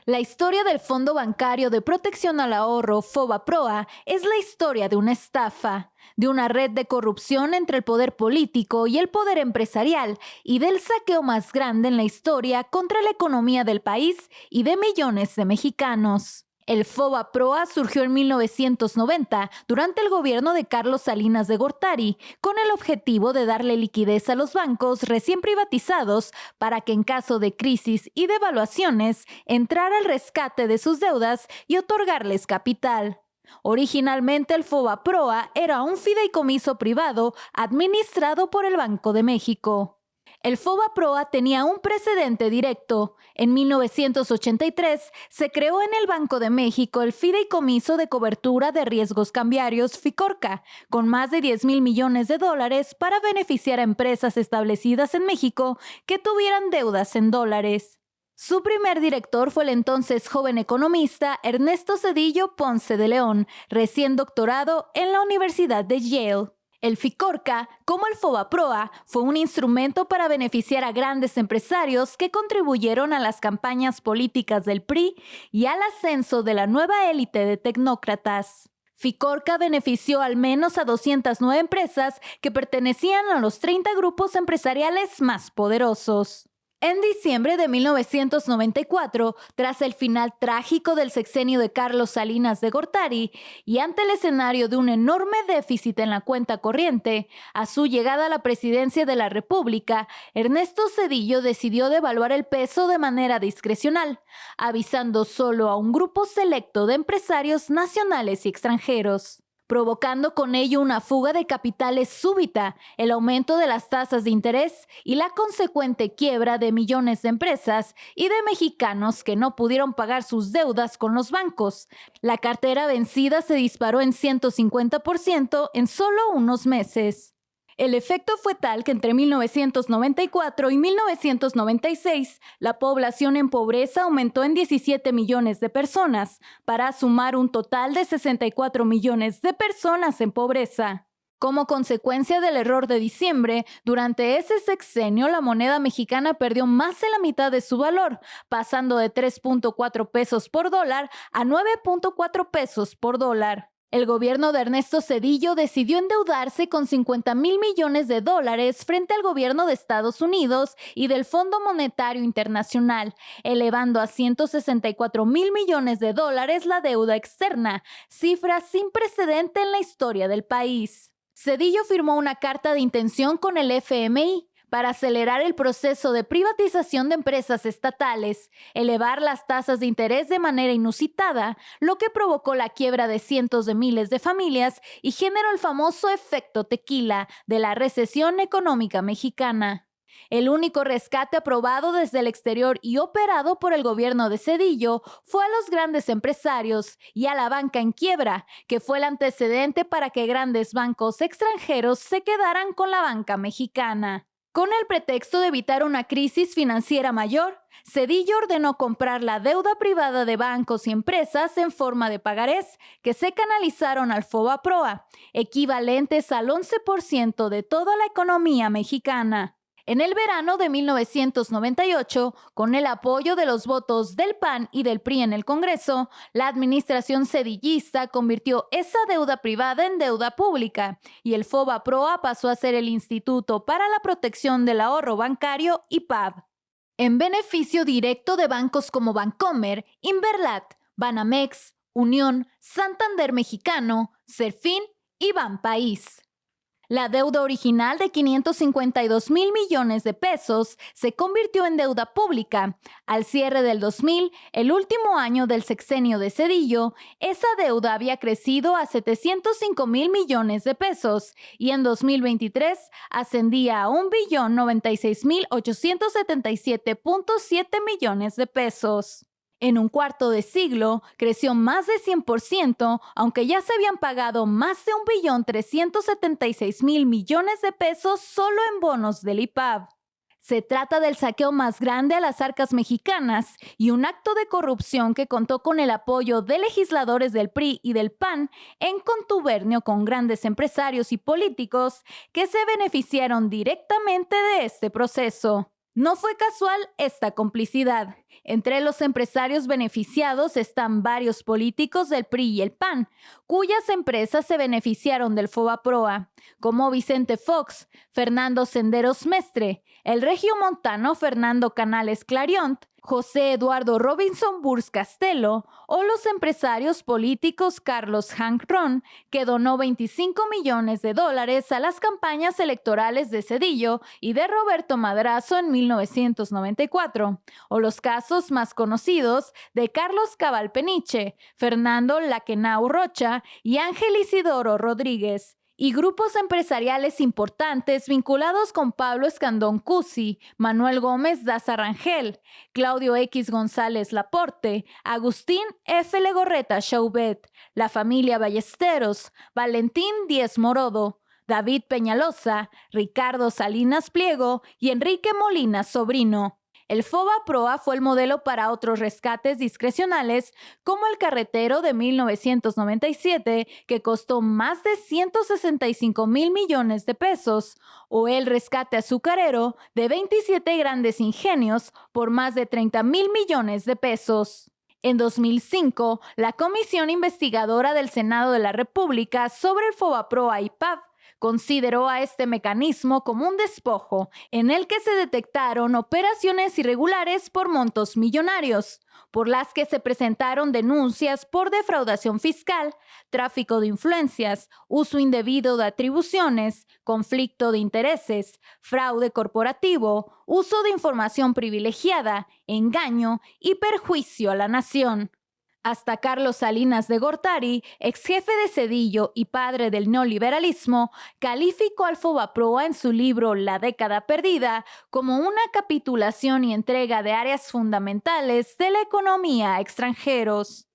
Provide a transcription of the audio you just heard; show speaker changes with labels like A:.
A: La historia del Fondo Bancario de Protección al Ahorro, FOBAPROA, es la historia de una estafa, de una red de corrupción entre el poder político y el poder empresarial y del saqueo más grande en la historia contra la economía del país y de millones de mexicanos. El FOBAPROA surgió en 1990 durante el gobierno de Carlos Salinas de Gortari, con el objetivo de darle liquidez a los bancos recién privatizados para que en caso de crisis y devaluaciones entrara el rescate de sus deudas y otorgarles capital. Originalmente el FOBAPROA era un fideicomiso privado administrado por el Banco de México. El FOBAPROA tenía un precedente directo. En 1983 se creó en el Banco de México el Fideicomiso de Cobertura de Riesgos Cambiarios FICORCA, con más de 10,000 millones de dólares para beneficiar a empresas establecidas en México que tuvieran deudas en dólares. Su primer director fue el entonces joven economista Ernesto Zedillo Ponce de León, recién doctorado en la Universidad de Yale. El FICORCA, como el FOBAPROA, fue un instrumento para beneficiar a grandes empresarios que contribuyeron a las campañas políticas del PRI y al ascenso de la nueva élite de tecnócratas. FICORCA benefició al menos a 209 empresas que pertenecían a los 30 grupos empresariales más poderosos. En diciembre de 1994, tras el final trágico del sexenio de Carlos Salinas de Gortari y ante el escenario de un enorme déficit en la cuenta corriente, a su llegada a la presidencia de la República, Ernesto Zedillo decidió devaluar el peso de manera discrecional, avisando solo a un grupo selecto de empresarios nacionales y extranjeros, provocando con ello una fuga de capitales súbita, el aumento de las tasas de interés y la consecuente quiebra de millones de empresas y de mexicanos que no pudieron pagar sus deudas con los bancos. La cartera vencida se disparó en 150% en solo unos meses. El efecto fue tal que entre 1994 y 1996 la población en pobreza aumentó en 17 millones de personas, para sumar un total de 64 millones de personas en pobreza. Como consecuencia del error de diciembre, durante ese sexenio la moneda mexicana perdió más de la mitad de su valor, pasando de 3.4 pesos por dólar a 9.4 pesos por dólar. El gobierno de Ernesto Zedillo decidió endeudarse con 50,000 millones de dólares frente al gobierno de Estados Unidos y del Fondo Monetario Internacional, elevando a 164,000 millones de dólares la deuda externa, cifra sin precedente en la historia del país. Zedillo firmó una carta de intención con el FMI para acelerar el proceso de privatización de empresas estatales, elevar las tasas de interés de manera inusitada, lo que provocó la quiebra de cientos de miles de familias y generó el famoso efecto tequila de la recesión económica mexicana. El único rescate aprobado desde el exterior y operado por el gobierno de Zedillo fue a los grandes empresarios y a la banca en quiebra, que fue el antecedente para que grandes bancos extranjeros se quedaran con la banca mexicana. Con el pretexto de evitar una crisis financiera mayor, Zedillo ordenó comprar la deuda privada de bancos y empresas en forma de pagarés que se canalizaron al FOBAPROA, equivalentes al 11% de toda la economía mexicana. En el verano de 1998, con el apoyo de los votos del PAN y del PRI en el Congreso, la administración zedillista convirtió esa deuda privada en deuda pública y el FOBAPROA pasó a ser el Instituto para la Protección del Ahorro Bancario, IPAB, en beneficio directo de bancos como Bancomer, Inverlat, Banamex, Unión, Santander Mexicano, Serfín y Banpaís. La deuda original de 552,000 millones de pesos se convirtió en deuda pública. Al cierre del 2000, el último año del sexenio de Zedillo, esa deuda había crecido a 705,000 millones de pesos y en 2023 ascendía a 1,096,877,7 millones de pesos. En un cuarto de siglo, creció más de 100%, aunque ya se habían pagado más de 1,376,000 millones de pesos solo en bonos del IPAB. Se trata del saqueo más grande a las arcas mexicanas y un acto de corrupción que contó con el apoyo de legisladores del PRI y del PAN en contubernio con grandes empresarios y políticos que se beneficiaron directamente de este proceso. No fue casual esta complicidad. Entre los empresarios beneficiados están varios políticos del PRI y el PAN, cuyas empresas se beneficiaron del FOBAPROA, como Vicente Fox, Fernando Senderos Mestre, el regiomontano Fernando Canales Clariont, José Eduardo Robinson Burs Castelo o los empresarios políticos Carlos Hank Ron, que donó $25 millones a las campañas electorales de Zedillo y de Roberto Madrazo en 1994, o los casos más conocidos de Carlos Cabal Peniche, Fernando Laquenau Rocha y Ángel Isidoro Rodríguez, y grupos empresariales importantes vinculados con Pablo Escandón Cusi, Manuel Gómez Daza Rangel, Claudio X González Laporte, Agustín F. Legorreta Chaubet, la familia Ballesteros, Valentín Díez Morodo, David Peñalosa, Ricardo Salinas Pliego y Enrique Molina Sobrino. El FOBAPROA fue el modelo para otros rescates discrecionales, como el carretero de 1997, que costó más de 165,000 millones de pesos, o el rescate azucarero de 27 grandes ingenios por más de 30,000 millones de pesos. En 2005, la Comisión Investigadora del Senado de la República sobre el FOBAPROA y PAV consideró a este mecanismo como un despojo en el que se detectaron operaciones irregulares por montos millonarios, por las que se presentaron denuncias por defraudación fiscal, tráfico de influencias, uso indebido de atribuciones, conflicto de intereses, fraude corporativo, uso de información privilegiada, engaño y perjuicio a la nación. Hasta Carlos Salinas de Gortari, ex jefe de Zedillo y padre del neoliberalismo, calificó al FOBAPROA en su libro La década perdida como una capitulación y entrega de áreas fundamentales de la economía a extranjeros.